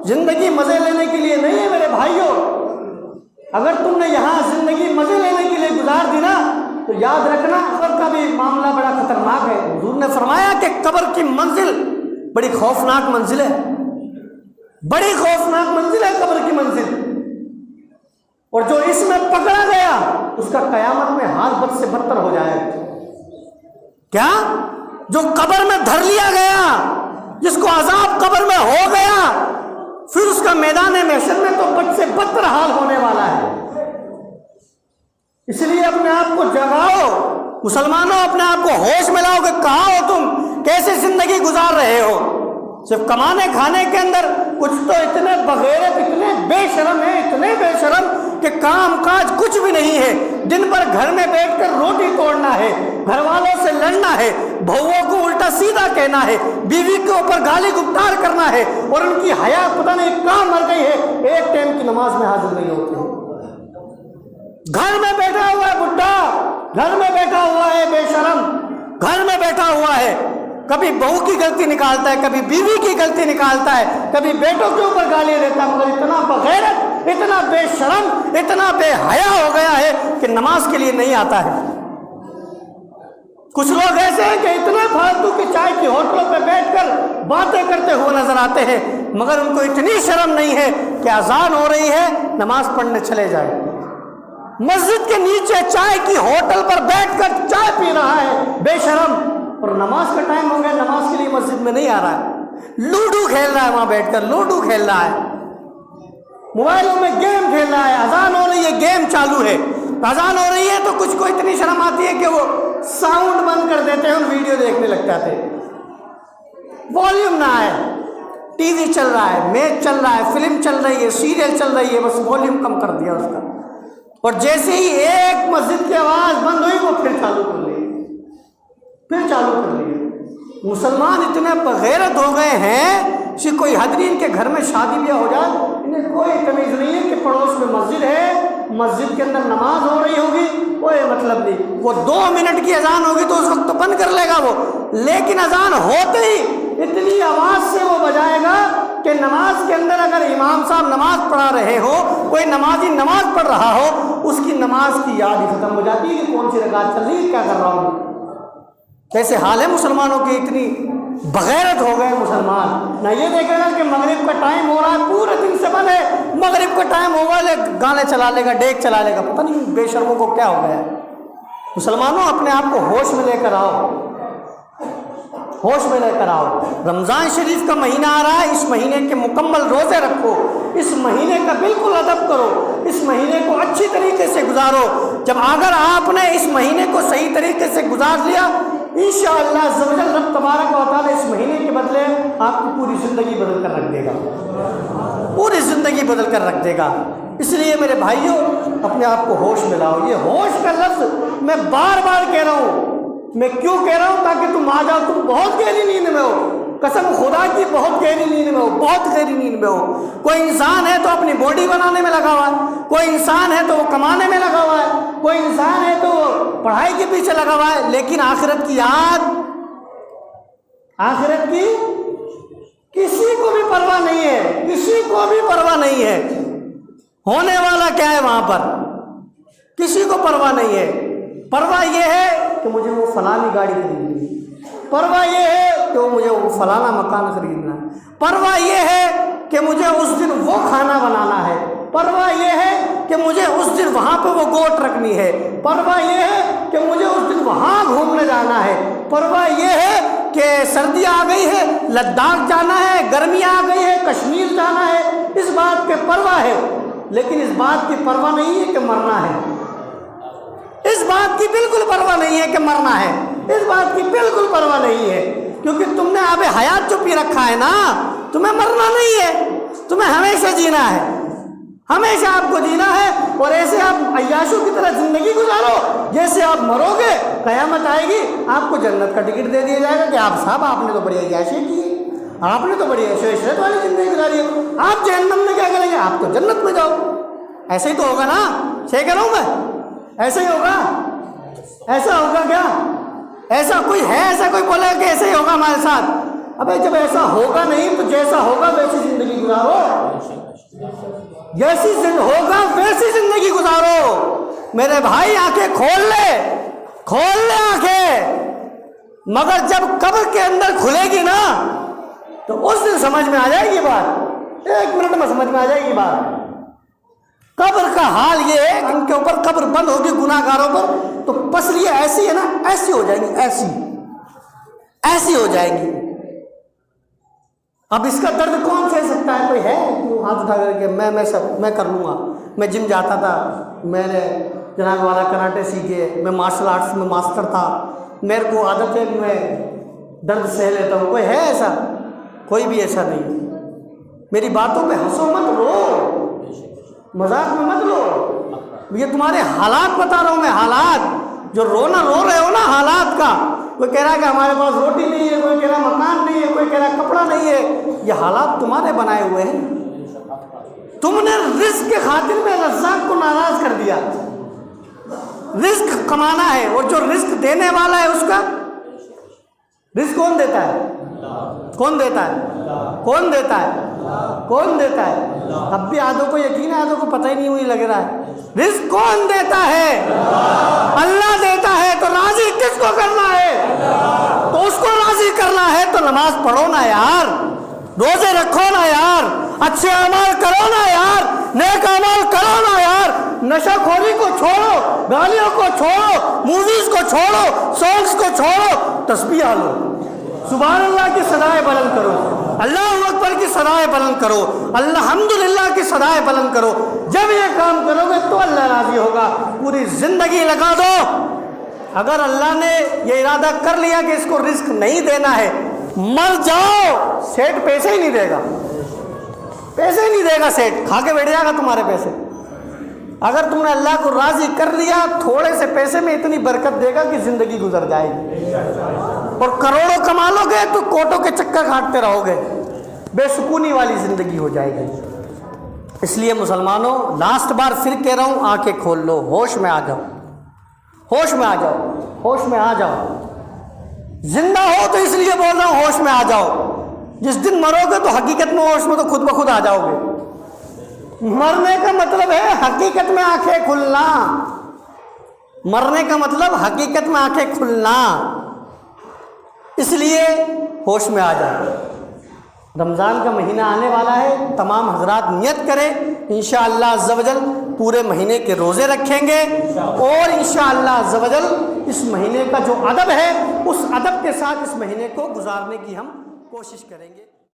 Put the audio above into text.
زندگی مزے لینے کے لیے نہیں ہے میرے بھائیوں۔ اگر تم نے یہاں زندگی مزے لینے کے لیے گزار دی نا تو یاد رکھنا قبر کا بھی معاملہ بڑا خطرناک ہے۔ حضور نے فرمایا کہ قبر کی منزل بڑی خوفناک منزل ہے، بڑی خوفناک منزل ہے قبر کی منزل، اور جو اس میں پکڑا گیا اس کا قیامت میں حال بد سے بدتر ہو جائے گا۔ کیا؟ جو قبر میں دھر لیا گیا، جس کو عذاب قبر میں ہو گیا، پھر اس کا میدان محشر میں تو بد سے بدتر حال ہونے والا ہے۔ اس لیے اپنے آپ کو جگاؤ مسلمانوں، اپنے آپ کو ہوش میں لاؤ کہ کہاں ہو تم، کیسے زندگی گزار رہے ہو۔ صرف کمانے کھانے کے اندر کچھ تو اتنے بغیرت، اتنے بے شرم ہیں، اتنے بے شرم کہ کام کاج کچھ بھی نہیں ہے۔ دن بھر گھر میں بیٹھ کر روٹی توڑنا ہے، گھر والوں سے لڑنا ہے، بہوؤں کو الٹا سیدھا کہنا ہے، بیوی کے اوپر گالی گفتار کرنا ہے، اور ان کی حیا پتہ نہیں کہاں مر گئی ہے، ایک ٹائم کی نماز میں حاضر نہیں ہوتے ہیں۔ گھر میں بیٹھا ہوا ہے بڈھا، گھر میں بیٹھا ہوا ہے بے شرم، گھر میں بیٹھا ہوا ہے، کبھی بہو کی غلطی نکالتا ہے، کبھی بیوی کی غلطی نکالتا ہے، کبھی بیٹوں کے اوپر گالی دیتا ہے، مگر اتنا بغیرت، اتنا بے شرم، اتنا بے حیا ہو گیا ہے کہ نماز کے لیے نہیں آتا ہے۔ کچھ لوگ ایسے ہیں کہ اتنے فالتو کی چائے کی ہوٹلوں پہ بیٹھ کر باتیں کرتے ہوئے نظر آتے ہیں، مگر ان کو اتنی شرم نہیں ہے کہ اذان ہو رہی ہے نماز پڑھنے چلے جائیں۔ مسجد کے نیچے چائے کی ہوٹل پر بیٹھ کر چائے پی رہا ہے بے شرم، اور نماز کا ٹائم ہو گیا، نماز کے لیے مسجد میں نہیں آ رہا ہے، لوڈو کھیل رہا ہے، وہاں بیٹھ کر لوڈو کھیل رہا ہے، موبائلوں میں گیم کھیل رہا ہے، اذان ہو رہی ہے گیم چالو ہے، اذان ہو رہی ہے تو کچھ کو اتنی شرم آتی ہے کہ وہ ساؤنڈ بند کر دیتے ہیں اور ویڈیو دیکھنے لگ جاتے ہیں، والیوم نہ آئے، ٹی وی چل رہا ہے، میچ چل رہا ہے، فلم چل رہی ہے، سیریل چل رہی ہے، بس والیوم کم کر دیا اس کا، اور جیسے ہی ایک مسجد کی آواز بند ہوئی وہ پھر چالو کر لی، پھر چالو کر لی۔ مسلمان اتنے بغیرت ہو گئے ہیں کہ کوئی حد نہیں، ان کے گھر میں شادی بیاہ ہو جائے انہیں کوئی تمیز نہیں ہے کہ پڑوس میں مسجد ہے، مسجد کے اندر نماز ہو رہی ہوگی، کوئی مطلب نہیں، وہ 2 منٹ کی اذان ہوگی تو اس وقت تو بند کر لے گا وہ، لیکن اذان ہوتے ہی اتنی آواز سے وہ بجائے گا کہ نماز کے اندر اگر امام صاحب نماز پڑھا رہے ہو، کوئی نمازی نماز پڑھ رہا ہو، اس کی نماز کی یاد ہی ختم ہو جاتی ہے کہ کون سی رکعت چل رہی ہے، کیا کر رہا ہوں۔ کیسے حال ہے مسلمانوں کی، اتنی بغیرت ہو گئے مسلمان، نہ یہ دیکھے گا کہ مغرب کا ٹائم ہو رہا ہے، پورے دن سے بند ہے، مغرب کا ٹائم ہوگا لے گانے چلا لے گا، ڈیک چلا لے گا، پتہ نہیں بے شرموں کو کیا ہو گیا ہے۔ مسلمانوں اپنے آپ کو ہوش میں لے کر آؤ، ہوش میں لے کر آؤ۔ رمضان شریف کا مہینہ آ رہا ہے، اس مہینے کے مکمل روزے رکھو، اس مہینے کا بالکل ادب کرو، اس مہینے کو اچھی طریقے سے گزارو۔ جب اگر آپ نے اس مہینے کو صحیح طریقے سے گزار لیا، انشاءاللہ عز و جل رب تبارک و تعالیٰ اس مہینے کے بدلے آپ کی پوری زندگی بدل کر رکھ دے گا، پوری زندگی بدل کر رکھ دے گا۔ اس لیے میرے بھائیوں اپنے آپ کو ہوش میں لاؤ۔ یہ ہوش کا لفظ میں بار بار کہہ رہا ہوں، میں کیوں کہہ رہا ہوں؟ تاکہ تم آ جاؤ، تم بہت گہری نیند میں ہو، قسم خدا کی بہت گہری نیند میں ہو، بہت گہری نیند میں ہو۔ کوئی انسان ہے تو اپنی باڈی بنانے میں لگا ہوا ہے، کوئی انسان ہے تو وہ کمانے میں لگا ہوا ہے، کوئی انسان ہے تو وہ پڑھائی کے پیچھے لگا ہوا ہے، لیکن آخرت کی یاد، آخرت کی کسی کو بھی پرواہ نہیں ہے، کسی کو بھی پرواہ نہیں ہے۔ ہونے والا کیا ہے وہاں پر، کسی کو پرواہ نہیں ہے۔ پرواہ یہ ہے کہ مجھے وہ فلانی گاڑی خریدنی ہے، پرواہ یہ ہے کہ مجھے وہ فلانا مکان خریدنا ہے، پرواہ یہ ہے کہ مجھے اس دن وہ کھانا بنانا ہے، پرواہ یہ ہے کہ مجھے اس دن وہاں پہ وہ گوٹ رکھنی ہے، پرواہ یہ ہے کہ مجھے اس دن وہاں گھومنے جانا ہے، پرواہ یہ ہے کہ سردی آ گئی ہے لداخ جانا ہے، گرمی آ گئی ہے کشمیر جانا ہے، اس بات کی پرواہ ہے، لیکن اس بات کی پرواہ نہیں ہے کہ مرنا ہے، اس بات کی بالکل پرواہ نہیں ہے کہ مرنا ہے، اس بات کی بالکل پرواہ نہیں ہے، کیونکہ تم نے آب حیات جو پی رکھا ہے نا، تمہیں مرنا نہیں ہے، تمہیں ہمیشہ جینا ہے، ہمیشہ آپ کو جینا ہے، اور ایسے آپ عیاشوں کی طرح زندگی گزارو، جیسے آپ مرو گے قیامت آئے گی آپ کو جنت کا ٹکٹ دے دیا جائے گا کہ آپ صاحب آپ نے تو بڑی عیاشی کی ہے، آپ نے تو بڑی عیش و عشرت والی زندگی گزاری ہے، آپ جہنم میں کیا کریں گے، آپ تو جنت میں جاؤ۔ ایسے ہی تو ہوگا نا، صحیح کہہ رہا ہوں میں، ایسا ہی ہوگا، ایسا ہوگا کیا؟ ایسا کوئی ہے، ایسا کوئی بولے کہ ایسا ہی ہوگا ہمارے ساتھ؟ ابے جب ایسا ہوگا نہیں تو جیسا ہوگا ویسی زندگی گزارو۔ جیسی ہوگا ویسی زندگی گزارو میرے بھائی. آنکھیں کھول لے آنکھیں. مگر جب قبر کے اندر کھلے گی نا تو اس دن سمجھ میں آ جائے گی بات. 1 منٹ میں سمجھ میں آ جائے گی بات. قبر کا حال یہ ہے کہ ان کے اوپر قبر بند ہوگی گناہ گاروں پر تو پسلیاں ایسی ہے نا ایسی ہو جائیں گی, ایسی ہو جائیں گی. اب اس کا درد کون سہ سکتا ہے؟ کوئی ہے ہاتھ اٹھا کر کے میں کر لوں گا. میں جم جاتا تھا, میں نے جناب والا کراٹے سیکھے, میں مارشل آرٹس میں ماسٹر تھا, میرے کو عادت ہے کہ میں درد سہ لیتا ہوں. کوئی ہے ایسا؟ کوئی بھی ایسا نہیں. میری باتوں پہ ہنسو مت, رو مذاق میں مت لو. یہ تمہارے حالات بتا رہا ہوں میں, حالات جو رو رہے ہو نا حالات کا. کوئی کہہ رہا ہے کہ ہمارے پاس روٹی نہیں ہے, کوئی کہہ رہا مکان نہیں ہے, کوئی کہہ رہا کپڑا نہیں ہے. یہ حالات تمہارے بنائے ہوئے ہیں. تم نے رزق کے خاطر میں رزاق کو ناراض کر دیا. رزق کمانا ہے اور جو رزق دینے والا ہے اس کا رزق کون دیتا ہے؟ کون دیتا ہے؟ کون دیتا ہے؟ کون دیتا ہے؟ اب بھی آدھوں کو یقین ہے, آدھوں کو پتہ ہی نہیں ہوئی لگ رہا ہے. رزق کون دیتا ہے؟ اللہ دیتا ہے. تو راضی کس کو کرنا ہے؟ تو اس کو راضی کرنا ہے تو نماز پڑھو نا یار, روزے رکھو نا یار, اچھے اعمال کرو نا یار, نیک اعمال کرو نا یار. نشہ خوری کو چھوڑو, گالیوں کو چھوڑو, موویز کو چھوڑو, سانگز کو چھوڑو, تسبیح لو, سبحان اللہ کی صدائیں بلند کرو, اللہ اکبر کی صدائیں بلند کرو, الحمدللہ کی صدائیں بلند کرو. جب یہ کام کرو گے تو اللہ راضی ہوگا. پوری زندگی لگا دو. اگر اللہ نے یہ ارادہ کر لیا کہ اس کو رزق نہیں دینا ہے, مر جاؤ, سیٹ پیسے ہی نہیں دے گا, پیسے ہی نہیں دے گا. سیٹ کھا کے بیٹھ جائے گا تمہارے پیسے. اگر تم نے اللہ کو راضی کر لیا, تھوڑے سے پیسے میں اتنی برکت دے گا کہ زندگی گزر جائے گی. اور کروڑوں کما لو گے تو کوٹوں کے چکر کاٹتے رہو گے, بے سکونی والی زندگی ہو جائے گی. اس لیے مسلمانوں, لاسٹ بار پھر کہہ رہا ہوں, آنکھیں کھول لو, ہوش میں آ جاؤ, ہوش میں آ جاؤ, ہوش میں آ جاؤ. زندہ ہو تو اس لیے بول رہا ہوں ہوش میں آ جاؤ. جس دن مرو گے تو حقیقت میں ہوش میں تو خود بخود آ جاؤ گے. مرنے کا مطلب ہے حقیقت میں آنکھیں کھلنا. مرنے کا مطلب حقیقت میں آنکھیں کھلنا. اس لیے ہوش میں آ جاؤ. رمضان کا مہینہ آنے والا ہے, تمام حضرات نیت کریں, انشاءاللہ عز و جل پورے مہینے کے روزے رکھیں گے اور انشاءاللہ عز و جل اس مہینے کا جو ادب ہے اس ادب کے ساتھ اس مہینے کو گزارنے کی ہم کوشش کریں گے.